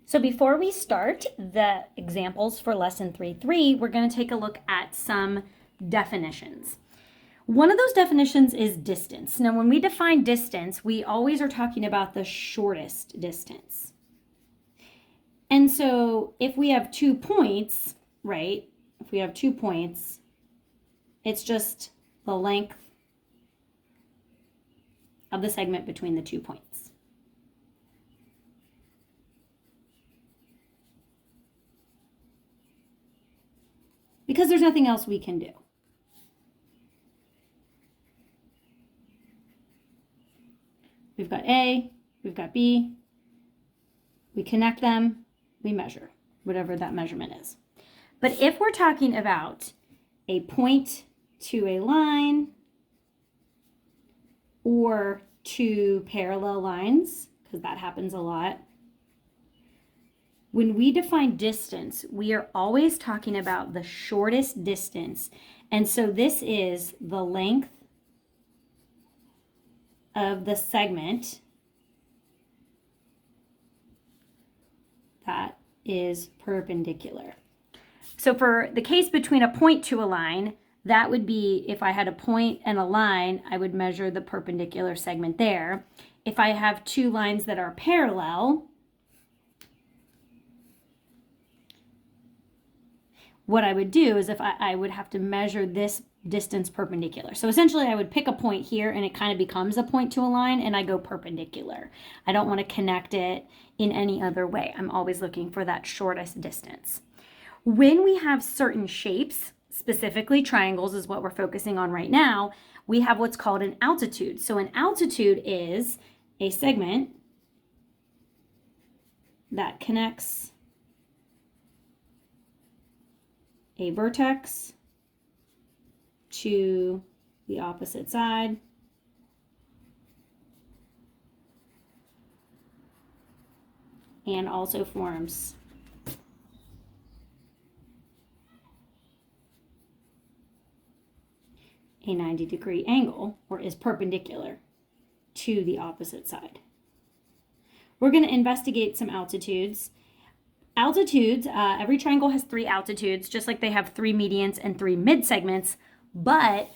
So before we start the examples for lesson 3.3, we're going to take a look at some definitions. One of those definitions is distance. Now, when we define distance, we always are talking about the shortest distance. And so if we have 2 points, right? If we have 2 points, it's just the length of the segment between the 2 points. Because there's nothing else we can do. We've got A, we've got B, we connect them, we measure, whatever that measurement is. But if we're talking about a point to a line or 2 parallel lines, because that happens a lot, when we define distance, we are always talking about the shortest distance. And so this is the length of the segment that is perpendicular. So for the case between a point to a line, that would be if I had a point and a line, I would measure the perpendicular segment there. If I have 2 lines that are parallel, what I would do is if I would have to measure this distance perpendicular. So essentially I would pick a point here and it kind of becomes a point to a line and I go perpendicular. I don't want to connect it in any other way. I'm always looking for that shortest distance. When we have certain shapes, specifically triangles is what we're focusing on right now, we have what's called an altitude. So an altitude is a segment that connects a vertex to the opposite side and also forms a 90-degree angle, or is perpendicular to the opposite side. We're going to investigate some altitudes. Altitudes, every triangle has 3 altitudes, just like they have 3 medians and 3 mid-segments, but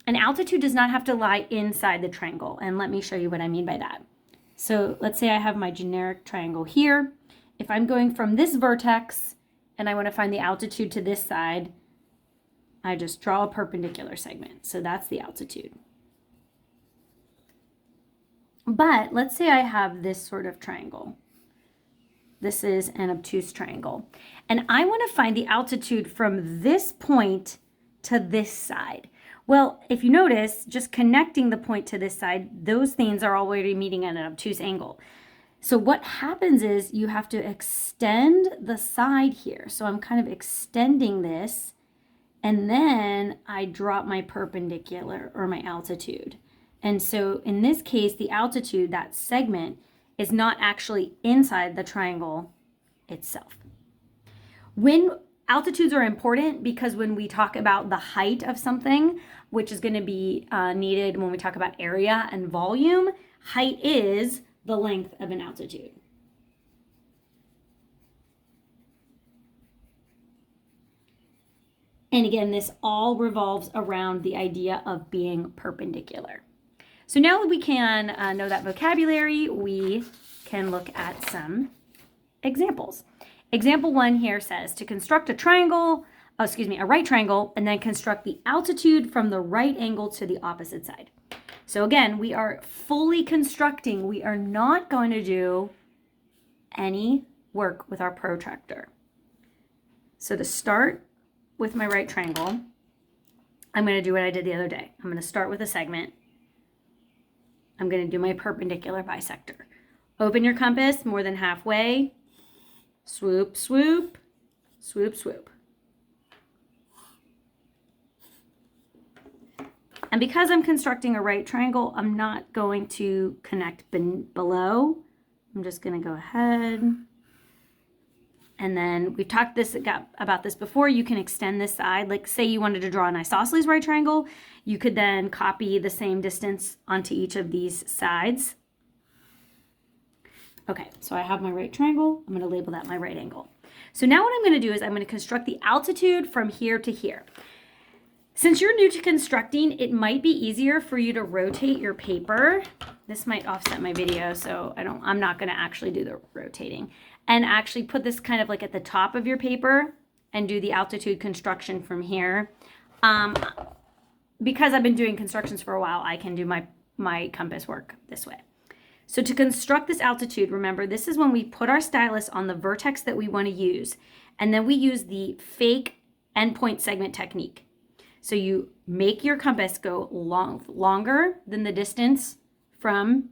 an altitude does not have to lie inside the triangle. And let me show you what I mean by that. So let's say I have my generic triangle here. If I'm going from this vertex and I want to find the altitude to this side, I just draw a perpendicular segment. So that's the altitude. But let's say I have this sort of triangle. This is an obtuse triangle. And I want to find the altitude from this point to this side. Well, if you notice, just connecting the point to this side, those things are already meeting at an obtuse angle. So what happens is you have to extend the side here. So I'm kind of extending this, and then I drop my perpendicular or my altitude. And so in this case, the altitude, that segment, is not actually inside the triangle itself. When altitudes are important, because when we talk about the height of something, which is going to be needed when we talk about area and volume, height is the length of an altitude. And again, this all revolves around the idea of being perpendicular. So now that we can know that vocabulary, we can look at some examples. Example 1 here says to construct a right triangle, and then construct the altitude from the right angle to the opposite side. So again, we are fully constructing. We are not going to do any work with our protractor. So to start with my right triangle, I'm going to do what I did the other day. I'm going to start with a segment. I'm going to do my perpendicular bisector. Open your compass more than halfway. Swoop, swoop, swoop, swoop. And because I'm constructing a right triangle, I'm not going to connect below. I'm just going to go ahead. And then we've talked about this before. You can extend this side. Like say you wanted to draw an isosceles right triangle, you could then copy the same distance onto each of these sides. Okay, so I have my right triangle. I'm going to label that my right angle. So now what I'm going to do is I'm going to construct the altitude from here to here. Since you're new to constructing, it might be easier for you to rotate your paper. This might offset my video, so I'm not going to actually do the rotating. And actually put this kind of like at the top of your paper and do the altitude construction from here. Because I've been doing constructions for a while, I can do my compass work this way. So to construct this altitude, remember, this is when we put our stylus on the vertex that we want to use. And then we use the fake endpoint segment technique. So you make your compass go longer than the distance from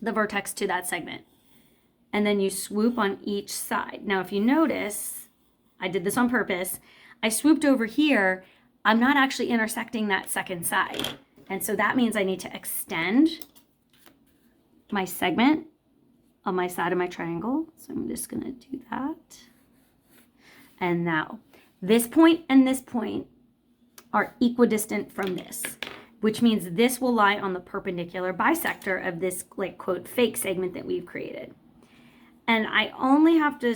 the vertex to that segment. And then you swoop on each side. Now, if you notice, I did this on purpose. I swooped over here. I'm not actually intersecting that second side. And so that means I need to extend my segment on my side of my triangle. So I'm just going to do that. And now this point and this point are equidistant from this, which means this will lie on the perpendicular bisector of this, like, quote, fake segment that we've created. And I only have to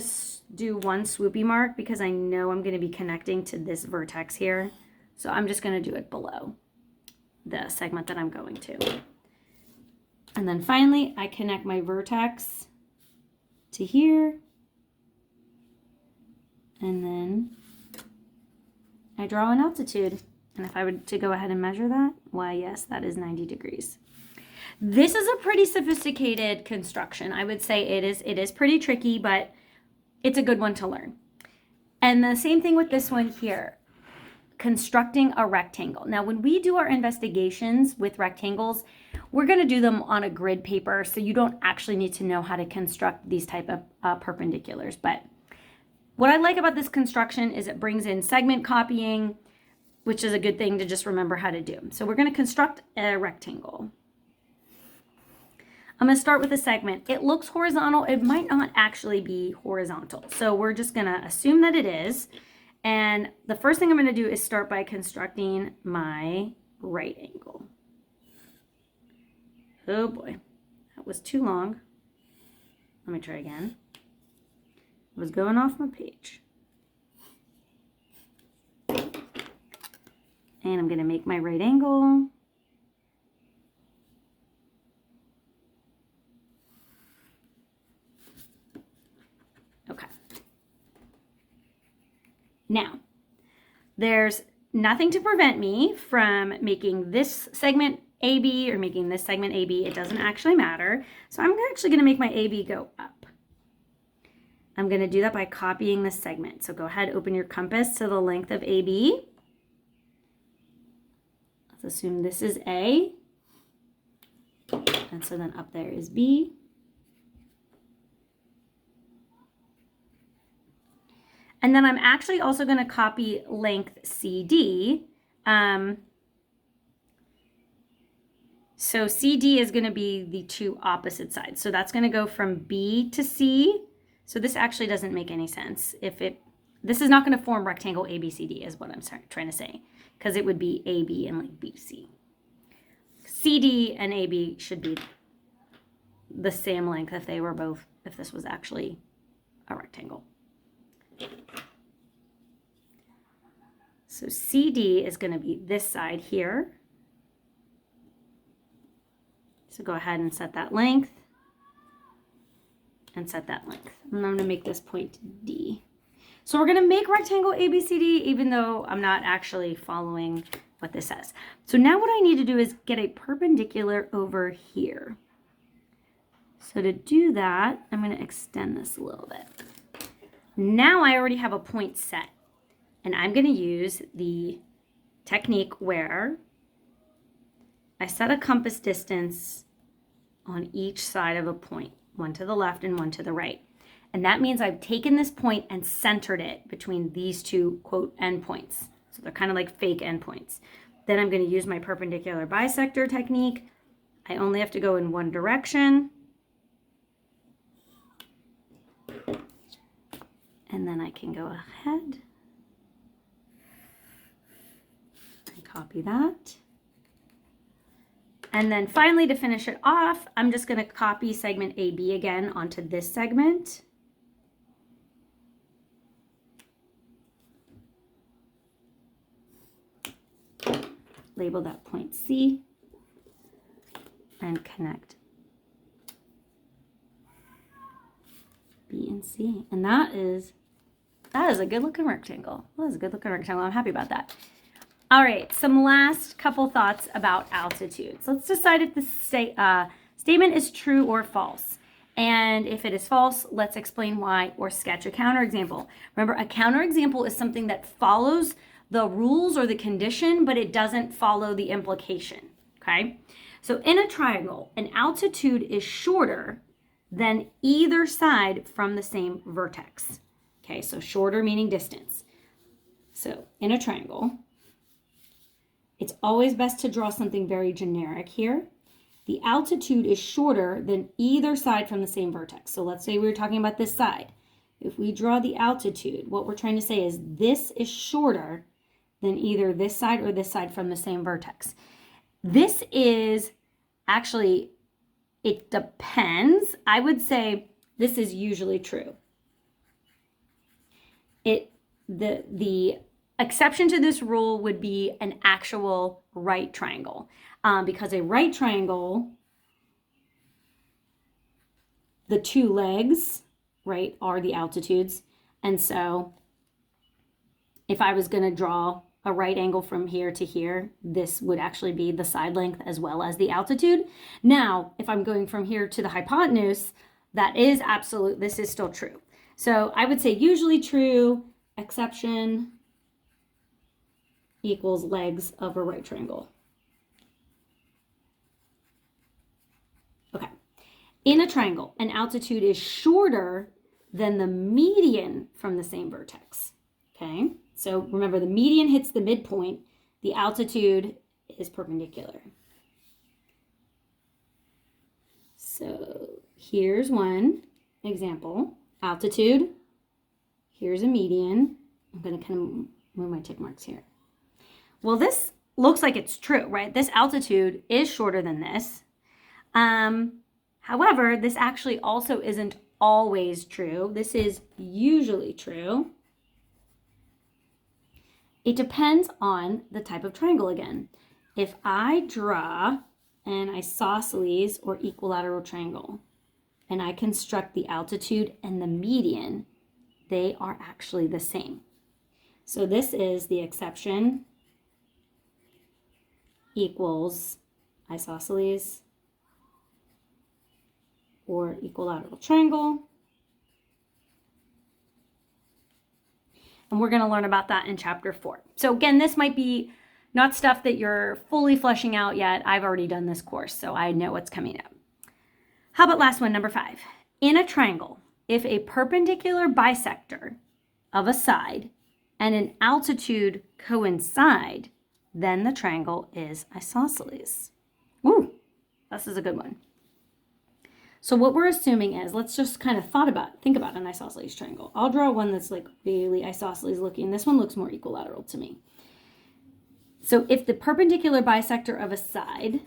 do one swoopy mark because I know I'm going to be connecting to this vertex here. So I'm just going to do it below the segment that I'm going to. And then finally, I connect my vertex to here. And then I draw an altitude. And if I were to go ahead and measure that, why, yes, that is 90 degrees. This is a pretty sophisticated construction. I would say it is pretty tricky, but it's a good one to learn. And the same thing with this one here, constructing a rectangle. Now, when we do our investigations with rectangles, we're going to do them on a grid paper, so you don't actually need to know how to construct these type of perpendiculars. But what I like about this construction is it brings in segment copying, which is a good thing to just remember how to do. So we're going to construct a rectangle. I'm going to start with a segment. It looks horizontal. It might not actually be horizontal. So we're just going to assume that it is. And the first thing I'm going to do is start by constructing my right angle. Oh boy, that was too long. Let me try again. I was going off my page. And I'm going to make my right angle. Okay. Now, there's nothing to prevent me from making this segment AB or making this segment AB. It doesn't actually matter. So I'm actually going to make my AB go up. I'm going to do that by copying this segment. So go ahead, open your compass to the length of AB. Let's assume this is A. And so then up there is B. And then I'm actually also going to copy length CD. So CD is going to be the two opposite sides. So that's going to go from B to C. So this actually doesn't make any sense. This is not going to form rectangle ABCD is what I'm trying to say, because it would be AB and like BC. CD and AB should be the same length if this was actually a rectangle. So CD is going to be this side here. So go ahead and set that length and set that length. And I'm going to make this point D. So we're going to make rectangle ABCD even though I'm not actually following what this says. So now what I need to do is get a perpendicular over here. So to do that, I'm going to extend this a little bit. Now I already have a point set, and I'm going to use the technique where I set a compass distance on each side of a point, one to the left and one to the right. And that means I've taken this point and centered it between these two, quote, endpoints. So they're kind of like fake endpoints. Then I'm going to use my perpendicular bisector technique. I only have to go in one direction. And then I can go ahead and copy that. And then finally, to finish it off, I'm just going to copy segment AB again onto this segment. Label that point C and connect B and C. And that is a good looking rectangle. That is a good looking rectangle. I'm happy about that. All right, some last couple thoughts about altitudes. Let's decide if the statement is true or false. And if it is false, let's explain why or sketch a counterexample. Remember, a counterexample is something that follows the rules or the condition, but it doesn't follow the implication, okay? So in a triangle, an altitude is shorter than either side from the same vertex. Okay, so shorter meaning distance. So in a triangle, it's always best to draw something very generic here. The altitude is shorter than either side from the same vertex. So let's say we were talking about this side. If we draw the altitude, what we're trying to say is this is shorter than either this side or this side from the same vertex. This is actually, it depends. I would say this is usually true. The exception to this rule would be an actual right triangle, because a right triangle, the two legs, right, are the altitudes. And so if I was going to draw a right angle from here to here, this would actually be the side length as well as the altitude. Now, if I'm going from here to the hypotenuse, that is absolute, this is still true. So I would say usually true, exception equals legs of a right triangle. Okay. In a triangle, an altitude is shorter than the median from the same vertex. Okay. So remember, the median hits the midpoint. The altitude is perpendicular. So here's one example. Altitude. Here's a median. I'm going to kind of move my tick marks here. Well, this looks like it's true, right? This altitude is shorter than this. However, this actually also isn't always true. This is usually true. It depends on the type of triangle again. If I draw an isosceles or equilateral triangle and I construct the altitude and the median, they are actually the same. So this is the exception equals isosceles or equilateral triangle. And we're going to learn about that in chapter 4. So again, this might be not stuff that you're fully fleshing out yet. I've already done this course, so I know what's coming up. How about last one, number 5? In a triangle, if a perpendicular bisector of a side and an altitude coincide, then the triangle is isosceles. Woo, this is a good one. So what we're assuming is, let's just kind of think about an isosceles triangle. I'll draw one that's like really isosceles looking. This one looks more equilateral to me. So if the perpendicular bisector of a side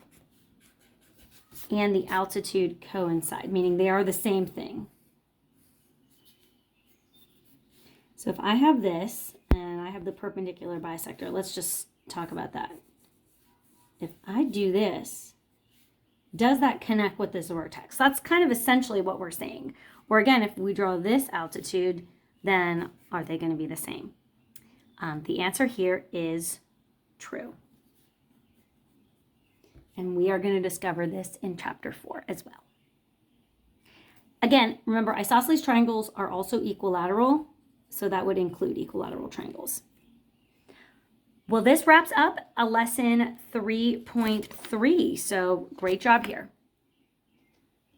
and the altitude coincide, meaning they are the same thing. So if I have this and I have the perpendicular bisector, let's just talk about that. If I do this, does that connect with this vertex? That's kind of essentially what we're saying. Or again, if we draw this altitude, then are they going to be the same? The answer here is true. And we are going to discover this in chapter 4 as well. Again, remember, isosceles triangles are also equilateral, so that would include equilateral triangles. Well, this wraps up a lesson 3.3. So great job here.